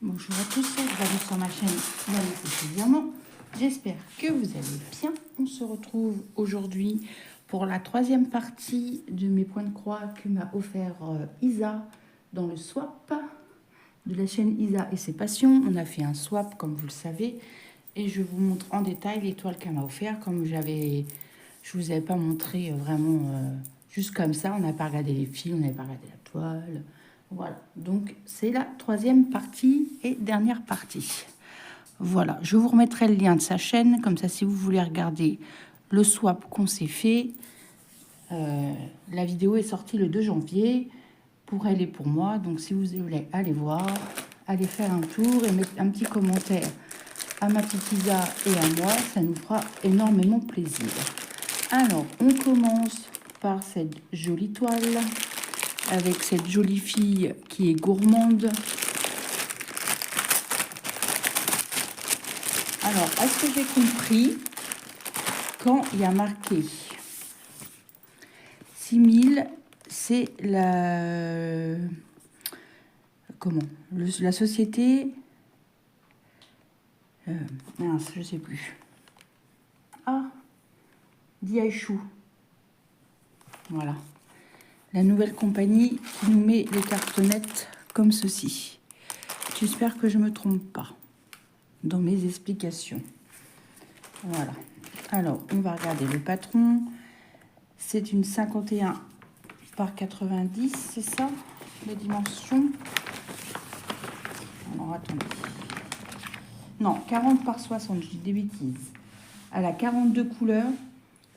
Bonjour à tous, bienvenue sur ma chaîne Vanessa Quotidiennement. J'espère que vous allez bien. On se retrouve aujourd'hui pour la troisième partie de mes points de croix que m'a offert Isa dans le swap de la chaîne Isa et ses passions. On a fait un swap comme vous le savez et je vous montre en détail l'étoile qu'elle m'a offert. Comme je vous avais pas montré vraiment juste comme ça, on n'a pas regardé les fils, on n'avait pas regardé la toile. Voilà, donc c'est la troisième partie et dernière partie. Voilà, je vous remettrai le lien de sa chaîne, comme ça si vous voulez regarder le swap qu'on s'est fait. La vidéo est sortie le 2 janvier, pour elle et pour moi, donc si vous voulez aller voir, allez faire un tour et mettre un petit commentaire à ma petite Isa et à moi, ça nous fera énormément plaisir. Alors, on commence par cette jolie toile, avec cette jolie fille qui est gourmande. Alors, est-ce que j'ai compris quand il y a marqué 6000, c'est la... Comment la société... mince, je sais plus. Ah, Diaishu. Voilà. La nouvelle compagnie qui nous met les cartonnettes comme ceci. J'espère que je ne me trompe pas dans mes explications. Voilà. Alors, on va regarder le patron. C'est une 51 par 90, c'est ça, les dimensions? Alors, attendez. Non, 40 par 60, je dis des bêtises. Elle a 42 couleurs.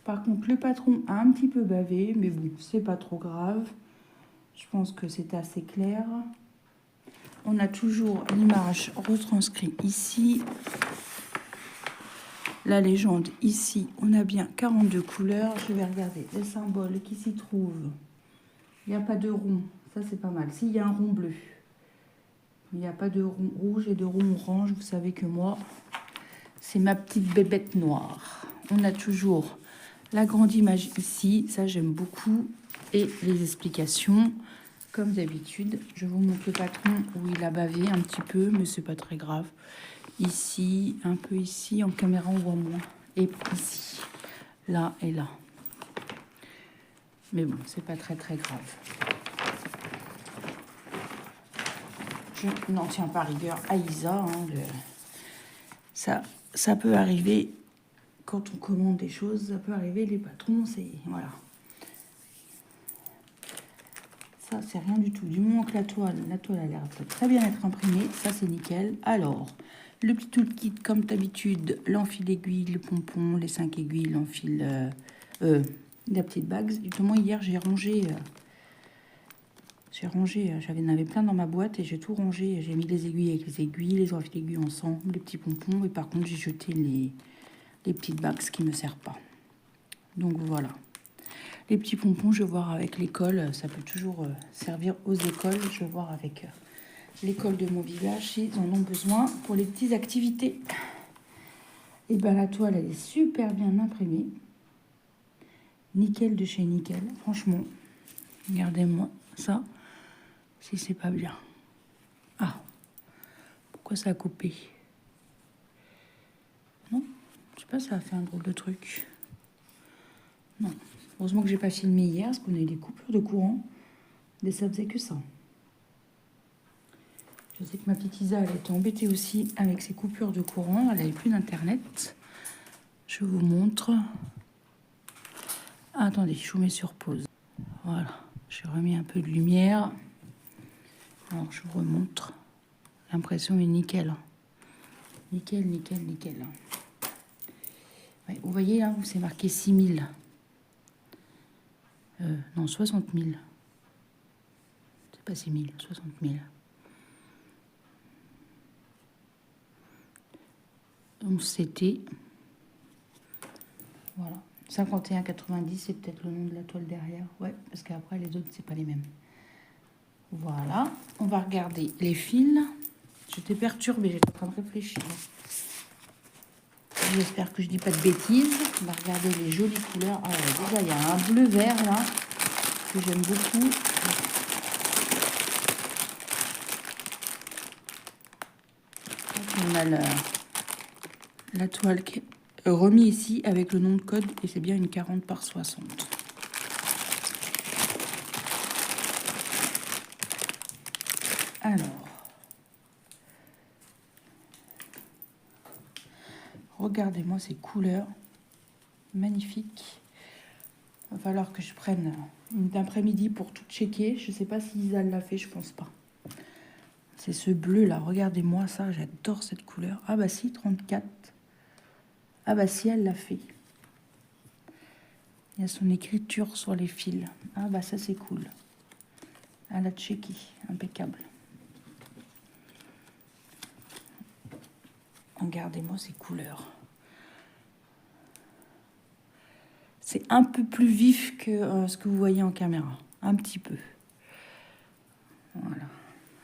Par contre, le patron a un petit peu bavé, mais bon, c'est pas trop grave. Je pense que c'est assez clair. On a toujours l'image retranscrite ici. La légende ici, on a bien 42 couleurs. Je vais regarder les symboles qui s'y trouvent. Il n'y a pas de rond, ça c'est pas mal. Si, il y a un rond bleu. Il n'y a pas de rond rouge et de rond orange. Vous savez que moi, c'est ma petite bébête noire. On a toujours la grande image ici, ça j'aime beaucoup. Et les explications, comme d'habitude. Je vous montre le patron où il a bavé un petit peu, mais c'est pas très grave. Ici, un peu ici, en caméra on voit moins. Et ici, là et là. Mais bon, c'est pas très grave. Je n'en tiens pas rigueur à Isa. Hein, ça peut arriver quand on commande des choses, ça peut arriver, les patrons, c'est... Voilà. Ça, c'est rien du tout. Du moment que la toile a l'air de très bien être imprimée, ça, c'est nickel. Alors, le petit toolkit, comme d'habitude, l'enfil aiguille, le pompon, les 5 aiguilles, l'enfil... la petite bague. Justement, hier, j'ai rangé, j'en avais plein dans ma boîte et j'ai tout rangé. J'ai mis les aiguilles avec les aiguilles, les enfils aiguilles ensemble, les petits pompons. Et par contre, j'ai jeté les petites bagues qui ne me servent pas. Donc, voilà. Les petits pompons, je vais voir avec l'école. Ça peut toujours servir aux écoles. Je vais voir avec l'école de mon village s'ils en ont besoin pour les petites activités. Et bien, la toile, elle est super bien imprimée. Nickel de chez Nickel. Franchement, regardez-moi ça. Si c'est pas bien. Ah, pourquoi ça a coupé? Non, je sais pas, ça a fait un drôle de truc. Non, heureusement que j'ai pas filmé hier, parce qu'on a eu des coupures de courant. Mais ça faisait que ça. Je sais que ma petite Isa, elle était embêtée aussi avec ses coupures de courant. Elle n'avait plus d'internet. Je vous montre. Ah, attendez, je vous mets sur pause. Voilà, j'ai remis un peu de lumière. Alors, je vous remontre. L'impression est nickel. Nickel. Ouais, vous voyez là, où c'est marqué 6000. Non, 60 000. C'est pas 6 000, 60 000. Donc, c'était... Voilà. 51,90, c'est peut-être le nom de la toile derrière. Ouais, parce qu'après, les autres, c'est pas les mêmes. Voilà, on va regarder les fils. J'étais perturbée, j'étais en train de réfléchir. J'espère que je dis pas de bêtises. On va regarder les jolies couleurs. Ah ouais, déjà, il y a un bleu vert là que j'aime beaucoup. On a la toile qui est remis ici avec le nom de code et c'est bien une 40 par 60. Alors, regardez-moi ces couleurs magnifiques. Il va falloir que je prenne une après-midi pour tout checker. Je ne sais pas si Isa l'a fait, je pense pas. C'est ce bleu là, regardez-moi ça, j'adore cette couleur. Ah bah si, 34. Ah bah si, elle l'a fait. Il y a son écriture sur les fils. Ah bah ça c'est cool. Elle a checké, impeccable. Regardez-moi ces couleurs. C'est un peu plus vif que ce que vous voyez en caméra. Un petit peu. Voilà.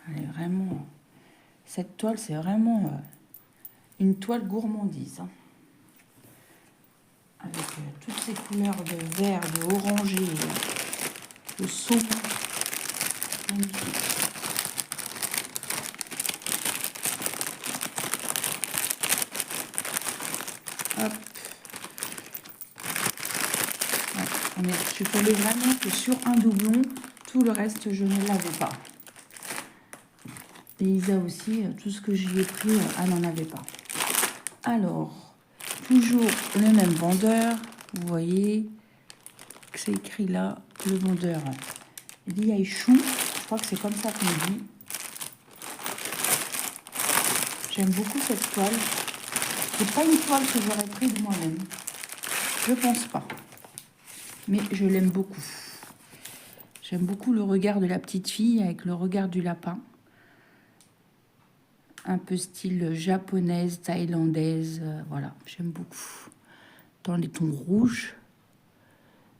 Elle est vraiment... Cette toile, c'est vraiment une toile gourmandise. Hein. Avec toutes ces couleurs de vert, de orangé, de saumon. Magnifique. Hop. Ouais, je suis tombée vraiment que sur un doublon. Tout le reste, je ne l'avais pas. Et Isa aussi, tout ce que j'y ai pris, elle n'en avait pas. Alors, toujours le même vendeur. Vous voyez que c'est écrit là, le vendeur Liaïchou. Je crois que c'est comme ça qu'on dit. J'aime beaucoup cette toile. C'est pas une toile que j'aurais prise de moi-même. Je pense pas. Mais je l'aime beaucoup. J'aime beaucoup le regard de la petite fille avec le regard du lapin. Un peu style japonaise, thaïlandaise. Voilà, j'aime beaucoup. Dans les tons rouges.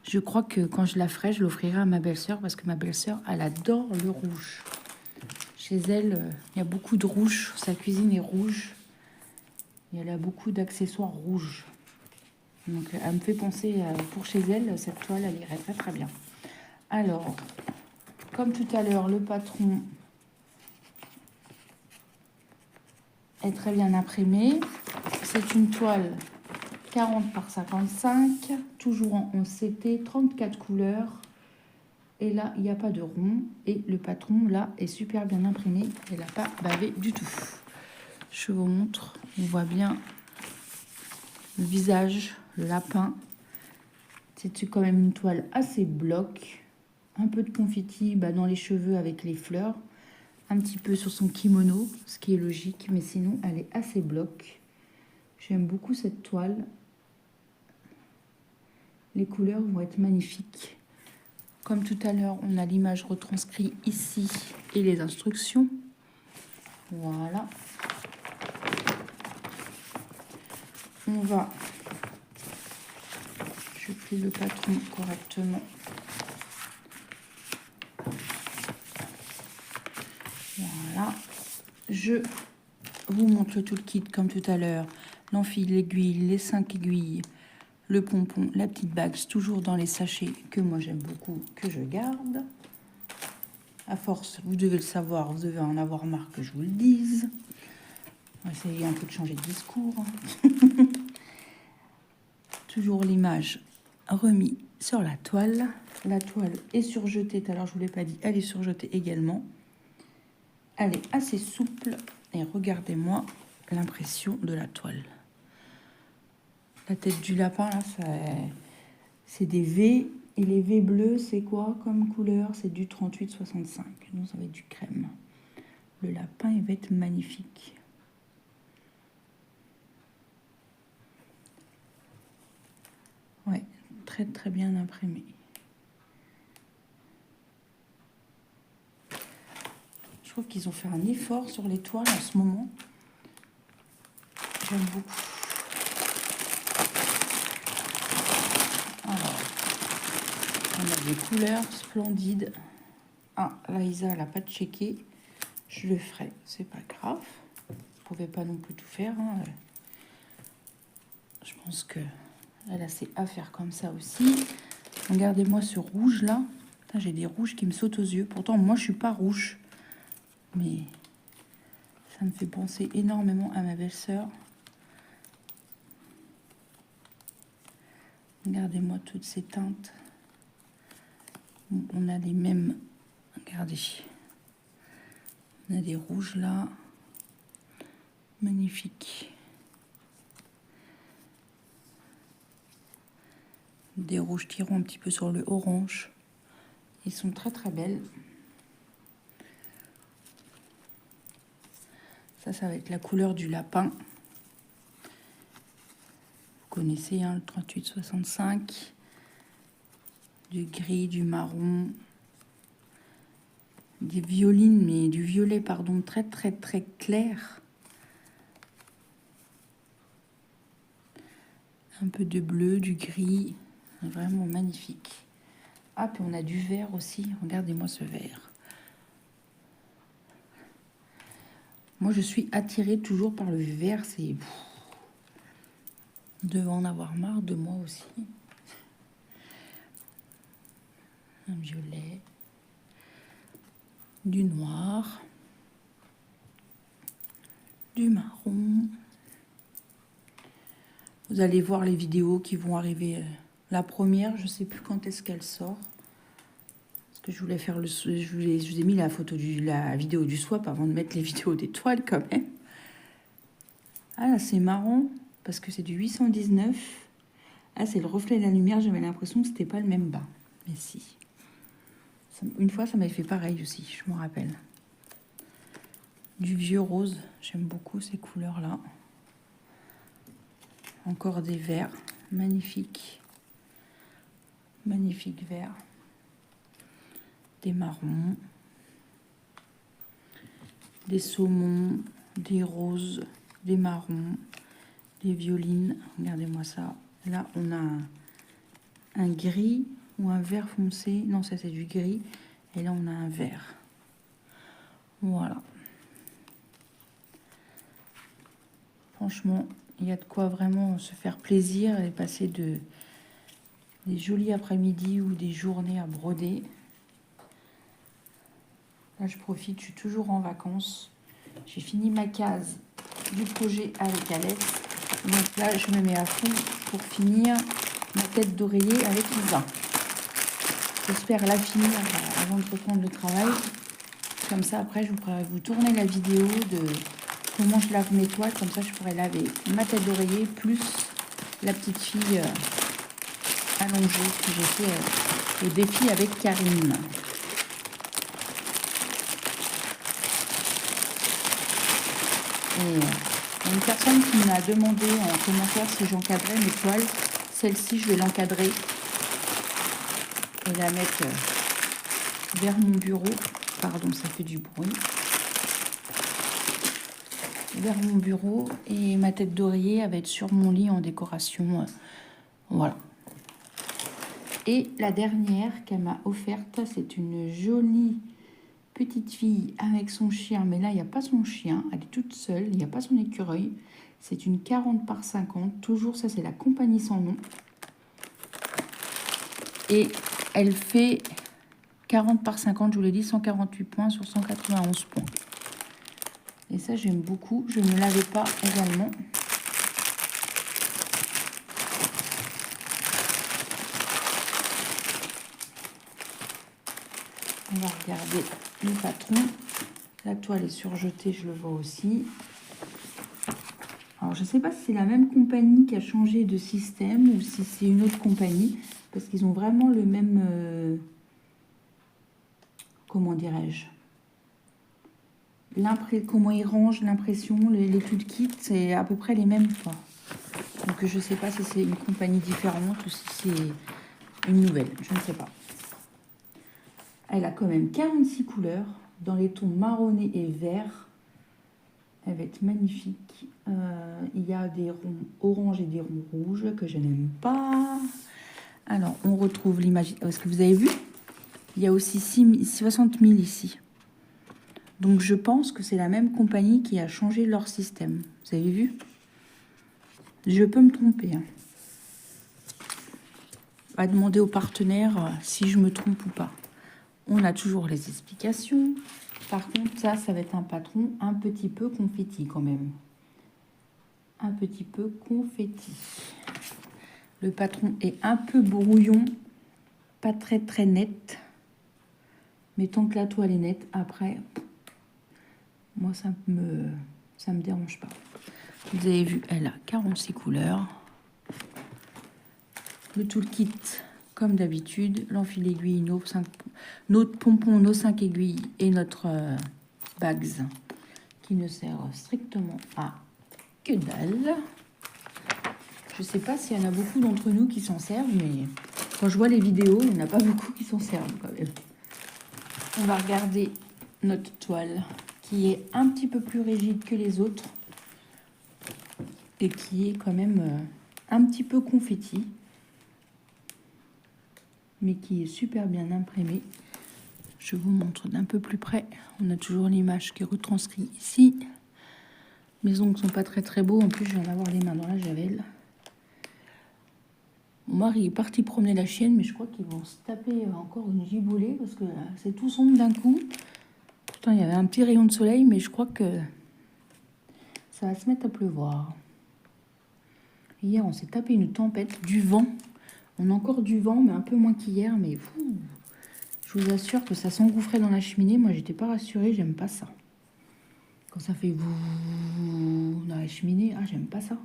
Je crois que quand je la ferai, je l'offrirai à ma belle-sœur parce que ma belle-sœur, elle adore le rouge. Chez elle, il y a beaucoup de rouge. Sa cuisine est rouge. Et elle a beaucoup d'accessoires rouges. Donc, elle me fait penser, pour chez elle, cette toile, elle irait très très bien. Alors, comme tout à l'heure, le patron est très bien imprimé. C'est une toile 40 par 55, toujours en 11 CT, 34 couleurs. Et là, il n'y a pas de rond. Et le patron, là, est super bien imprimé. Il n'a pas bavé du tout. Je vous montre. On voit bien le visage, le lapin. C'est quand même une toile assez bloc. Un peu de confetti dans les cheveux avec les fleurs. Un petit peu sur son kimono, ce qui est logique. Mais sinon, elle est assez bloc. J'aime beaucoup cette toile. Les couleurs vont être magnifiques. Comme tout à l'heure, on a l'image retranscrite ici et les instructions. Voilà. On va... Je plie le patron correctement. Voilà. Je vous montre le toolkit comme tout à l'heure. L'enfil, l'aiguille, les 5 aiguilles, le pompon, la petite bague, toujours dans les sachets que moi j'aime beaucoup, que je garde. À force, vous devez le savoir, vous devez en avoir marre que je vous le dise. On va essayer un peu de changer de discours. Toujours l'image remise sur la toile. La toile est surjetée, alors je ne vous l'ai pas dit, elle est surjetée également. Elle est assez souple et regardez-moi l'impression de la toile. La tête du lapin, là, c'est des V. Et les V bleus, c'est quoi comme couleur? C'est du 38-65. Donc ça va être du crème. Le lapin, il va être magnifique. Ouais, très très bien imprimé. Je trouve qu'ils ont fait un effort sur les toiles en ce moment. J'aime beaucoup. Alors, on a des couleurs splendides. Ah, là, Isa, elle n'a pas checké. Je le ferai, c'est pas grave. Vous ne pouvez pas non plus tout faire. Hein. Je pense que elle a ses affaires comme ça aussi. Regardez-moi ce rouge là. J'ai des rouges qui me sautent aux yeux. Pourtant, moi, je suis pas rouge. Mais Ça me fait penser énormément à ma belle-sœur. Regardez-moi toutes ces teintes. On a les mêmes. Regardez. On a des rouges là. Magnifique. Des rouges tirant un petit peu sur le orange. Ils sont très très belles. Ça va être la couleur du lapin. Vous connaissez hein, le 38-65. Du gris, du marron. Des violines, mais du violet, pardon, très très très clair. Un peu de bleu, du gris. Vraiment magnifique. Ah, puis on a du vert aussi. Regardez-moi ce vert. Moi, je suis attirée toujours par le vert. C'est... Devant en avoir marre de moi aussi. Un violet. Du noir. Du marron. Vous allez voir les vidéos qui vont arriver. La première, je ne sais plus quand est-ce qu'elle sort. Parce que je voulais faire je vous ai mis la vidéo du swap avant de mettre les vidéos d'étoiles quand même. Ah là, c'est marrant. Parce que c'est du 819. Ah, c'est le reflet de la lumière. J'avais l'impression que c'était pas le même bas. Mais si. Une fois, ça m'avait fait pareil aussi, je me rappelle. Du vieux rose. J'aime beaucoup ces couleurs-là. Encore des verts. Magnifiques. Magnifiques verts. Des marrons. Des saumons. Des roses. Des marrons. Des violines. Regardez-moi ça. Là, on a un gris ou un vert foncé. Non, ça, c'est du gris. Et là, on a un vert. Voilà. Franchement, il y a de quoi vraiment se faire plaisir et passer des jolis après-midi ou des journées à broder. Là, je profite, je suis toujours en vacances. J'ai fini ma case du projet avec Alex. Donc là, je me mets à fond pour finir ma tête d'oreiller avec Lisa. J'espère la finir avant de reprendre le travail. Comme ça, après, je pourrai vous tourner la vidéo de comment je lave mes toiles. Comme ça, je pourrais laver ma tête d'oreiller plus la petite fille allongée que j'ai fait au défi avec Karine. Et une personne qui m'a demandé en commentaire si j'encadrais mes toiles. Celle-ci, je vais l'encadrer et la mettre vers mon bureau. Pardon, ça fait du bruit. Vers mon bureau et ma tête d'oreiller va être sur mon lit en décoration. Voilà. Et la dernière qu'elle m'a offerte, c'est une jolie petite fille avec son chien. Mais là, il n'y a pas son chien. Elle est toute seule. Il n'y a pas son écureuil. C'est une 40 par 50. Toujours, ça, c'est la compagnie sans nom. Et elle fait 40 par 50, je vous l'ai dit, 148 points sur 191 points. Et ça, j'aime beaucoup. Je ne l'avais pas également. On va regarder le patron. La toile est surjetée, je le vois aussi. Alors, je ne sais pas si c'est la même compagnie qui a changé de système ou si c'est une autre compagnie. Parce qu'ils ont vraiment le même... comment dirais-je, comment ils rangent l'impression, les tout de kit, c'est à peu près les mêmes fois. Donc je ne sais pas si c'est une compagnie différente ou si c'est une nouvelle, je ne sais pas. Elle a quand même 46 couleurs dans les tons marronnés et verts. Elle va être magnifique. Il y a des ronds orange et des ronds rouges que je n'aime pas. Alors on retrouve l'image. Est-ce que vous avez vu? Il y a aussi 60 000 ici. Donc, je pense que c'est la même compagnie qui a changé leur système. Vous avez vu? Je peux me tromper. Hein. À demander aux partenaires si je me trompe ou pas. On a toujours les explications. Par contre, ça va être un patron un petit peu confetti quand même. Un petit peu confetti. Le patron est un peu brouillon, pas très très net. Mais tant que la toile est nette, après, moi ça me dérange pas. Vous avez vu, elle a 46 couleurs. Le toolkit, comme d'habitude, l'enfil aiguille, notre pompon, nos 5 aiguilles et notre bags qui ne sert strictement à que dalle. Je sais pas s'il y en a beaucoup d'entre nous qui s'en servent, mais quand je vois les vidéos, il n'y en a pas beaucoup qui s'en servent quand même. On va regarder notre toile qui est un petit peu plus rigide que les autres et qui est quand même un petit peu confetti, mais qui est super bien imprimé. Je vous montre d'un peu plus près. On a toujours l'image qui est retranscrite ici. Mes ongles sont pas très très beaux. En plus, je viens d'avoir les mains dans la javel. Mon mari est parti promener la chienne, mais je crois qu'ils vont se taper encore une giboulée parce que c'est tout sombre d'un coup. Pourtant, il y avait un petit rayon de soleil, mais je crois que ça va se mettre à pleuvoir. Hier, on s'est tapé une tempête, du vent. On a encore du vent, mais un peu moins qu'hier. Mais je vous assure que ça s'engouffrait dans la cheminée. Moi, j'étais pas rassurée, j'aime pas ça. Quand ça fait dans la cheminée, ah, j'aime pas ça.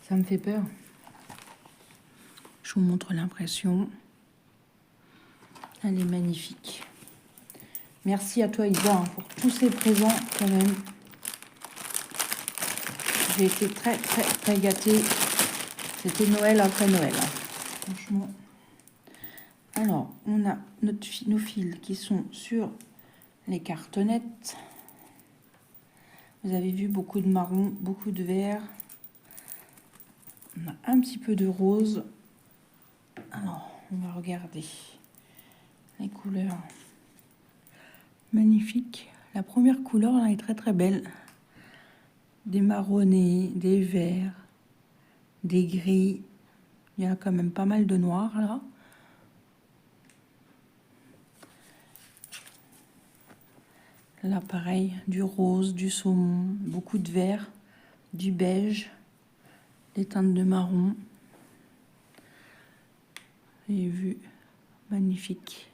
Ça me fait peur. Je vous montre l'impression. Elle est magnifique. Merci à toi, Isa, pour tous ces présents, quand même. J'ai été très, très, très gâtée. C'était Noël après Noël, hein. Franchement. Alors, on a nos fils qui sont sur les cartonnettes. Vous avez vu beaucoup de marron, beaucoup de vert. On a un petit peu de rose. Alors, on va regarder les couleurs. Magnifique. La première couleur là est très très belle. Des marronnés, des verts, des gris. Il y a quand même pas mal de noir là. Là pareil, du rose, du saumon, beaucoup de vert, du beige, des teintes de marron. J'ai vu, magnifique.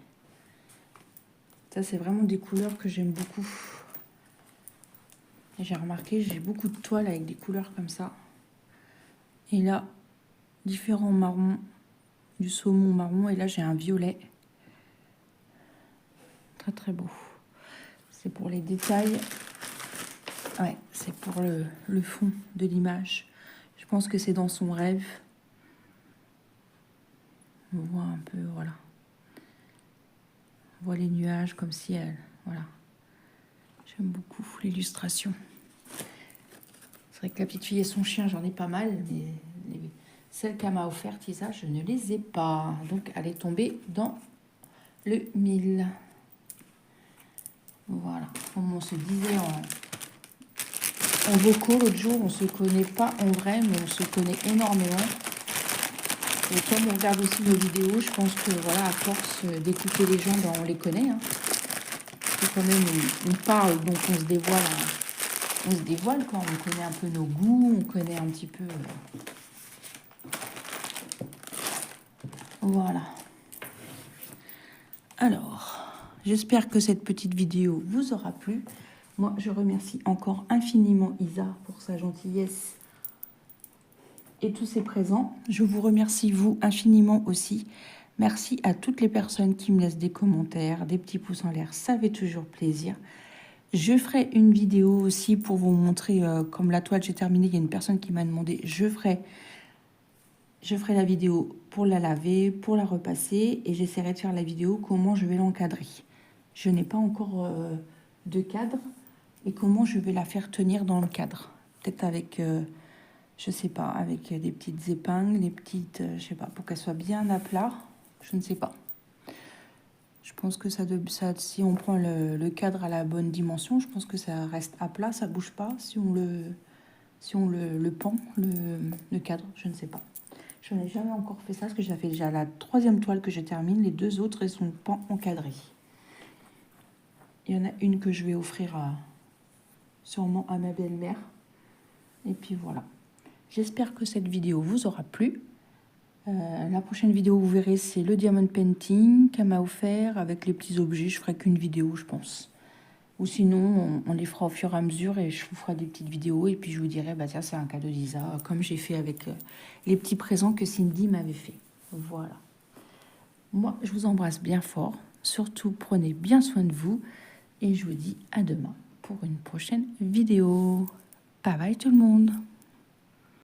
Ça c'est vraiment des couleurs que j'aime beaucoup. J'ai remarqué, j'ai beaucoup de toiles avec des couleurs comme ça. Et là, différents marrons, du saumon marron. Et là, j'ai un violet. Très, très beau. C'est pour les détails. Ouais, c'est pour le fond de l'image. Je pense que c'est dans son rêve. On voit un peu, voilà. On voit les nuages comme si elle... Voilà. J'aime beaucoup l'illustration. C'est vrai que la petite fille et son chien, j'en ai pas mal, mais celle qu'elle m'a offerte, Isa, je ne les ai pas. Donc, elle est tombée dans le 1000. Voilà. Comme on se disait en vocaux l'autre jour, on se connaît pas en vrai, mais on se connaît énormément. Et comme on regarde aussi nos vidéos, je pense que, voilà, à force d'écouter les gens, ben, on les connaît. Hein. C'est quand même, on parle, donc on se dévoile. On se dévoile quand on connaît un peu nos goûts, on connaît un petit peu... Voilà. Alors, j'espère que cette petite vidéo vous aura plu. Moi, je remercie encore infiniment Isa pour sa gentillesse et tous ses présents. Je vous remercie, vous, infiniment aussi. Merci à toutes les personnes qui me laissent des commentaires, des petits pouces en l'air. Ça fait toujours plaisir. Je ferai une vidéo aussi pour vous montrer, comme la toile j'ai terminé, il y a une personne qui m'a demandé, je ferai la vidéo pour la laver, pour la repasser, et j'essaierai de faire la vidéo comment je vais l'encadrer. Je n'ai pas encore de cadre, et comment je vais la faire tenir dans le cadre. Peut-être avec, je sais pas, avec des petites épingles, des petites, je sais pas, pour qu'elle soit bien à plat, je ne sais pas. Je pense que ça, si on prend le cadre à la bonne dimension, je pense que ça reste à plat, ça bouge pas. Si on le pend, le cadre, je ne sais pas. Je n'ai jamais encore fait ça, parce que j'ai fait déjà la 3e toile que je termine. Les 2 autres, elles sont pas encadrées. Il y en a une que je vais offrir sûrement à ma belle-mère. Et puis voilà. J'espère que cette vidéo vous aura plu. La prochaine vidéo, vous verrez, c'est le diamond painting qu'elle m'a offert avec les petits objets. Je ferai qu'une vidéo, je pense. Ou sinon, on les fera au fur et à mesure et je vous ferai des petites vidéos. Et puis je vous dirai, bah tiens, c'est un cadeau d'Isa, comme j'ai fait avec les petits présents que Cindy m'avait fait. Voilà. Moi, je vous embrasse bien fort. Surtout, prenez bien soin de vous. Et je vous dis à demain pour une prochaine vidéo. Bye bye tout le monde.